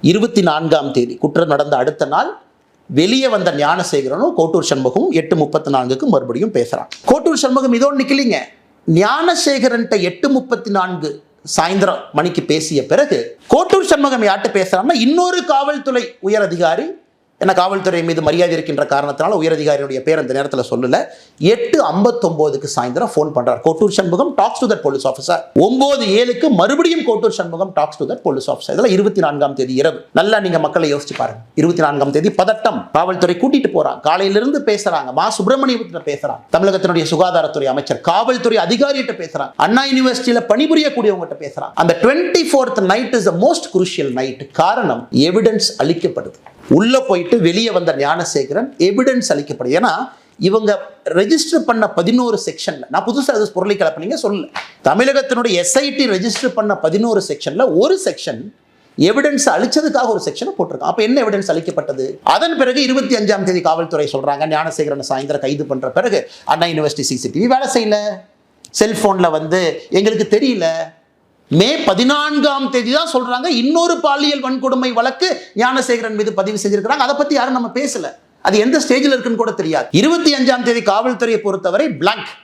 24ஆம் தேதி குற்றம் நடந்த அடுத்த நாள் வெளியே வந்த ஞானசேகரனும் கோட்டூர் சண்முகம் 8:34 மறுபடியும் பேசுறான். கோட்டூர் சண்முகம் இதோடு நிக்கலிங்க. ஞானசேகரன்ட்ட 8:34 சாயந்தரம் மணிக்கு பேசிய பிறகு கோட்டூர் சண்முகம் யார்கிட்ட பேசுறான்னா இன்னொரு காவல்துறை உயர் அதிகாரி, ஏன்னா காவல்துறை மீது மரியாதை இருக்கின்ற காரணத்தினால உயரதிகாரியுடைய பேர் அந்த நேரத்தில் சொல்லல. 8:59 சாயந்தரம் ஃபோன் பண்றார் Kottur Shanmugam tax to that police officer. 9:07 மறுபடியும் Kottur Shanmugam tax to that police officer. இதெல்லாம் 24ஆம் தேதி இரவு. நல்லா நீங்க மக்களை யோசிச்சு பாருங்க. 24ஆம் தேதி பதட்டம், காவல்துறை கூட்டிட்டு போறாங்க, காலையிலிருந்து பேசுறாங்க, மா சுப்பிரமணியத்துல பேசுறாங்க, தமிழகத்தினுடைய சுகாதாரத்துறை அமைச்சர், காவல்துறை அதிகாரிகிட்ட பேசுறாங்க, அண்ணா யூனிவர்சிட்டியில பணிபுரியக்கூடியவங்ககிட்ட பேசுறாங்க. அந்த 24th night is the most crucial night. காரணம், எவிடன்ஸ் அளிக்கப்படுது. உள்ள போயிட்டு வெளியே வந்த ஞானசேகரன் எவிடன்ஸ் அளிக்கப்படுது. ஏன்னா இவங்க ரெஜிஸ்டர் பண்ண 11 செக்ஷன்ல, நான் புதுசாக பொருளை கலப்பினீங்க சொல்லல, தமிழகத்தினுடைய எஸ்ஐடி ரெஜிஸ்டர் பண்ண 11 செக்ஷன்ல ஒரு செக்ஷன் எவிடன்ஸ் அளிச்சதுக்காக ஒரு செக்ஷனை போட்டிருக்காங்க. அப்ப என்ன எவிடன்ஸ் அளிக்கப்பட்டது? அதன் பிறகு 25ஆம் தேதி காவல்துறை சொல்றாங்க ஞானசேகரனை சாயந்தரம் கைது பண்ற பிறகு அண்ணா யூனிவர்சிட்டி சிசிடிவி வேலை செய்யல, செல்போன்ல எங்களுக்கு தெரியல. மே 14ஆம் தேதி தான் சொல்றாங்க இன்னொரு பாலியல் வன்கொடுமை வழக்கு ஞானசேகரன் மீது பதிவு செஞ்சிருக்கிறாங்க. அதை பத்தி யாரும் நம்ம பேசல. அது எந்த ஸ்டேஜில் இருக்குன்னு கூட தெரியாது. 25ஆம் தேதி காவல்துறையை பொறுத்தவரை பிளாங்க்.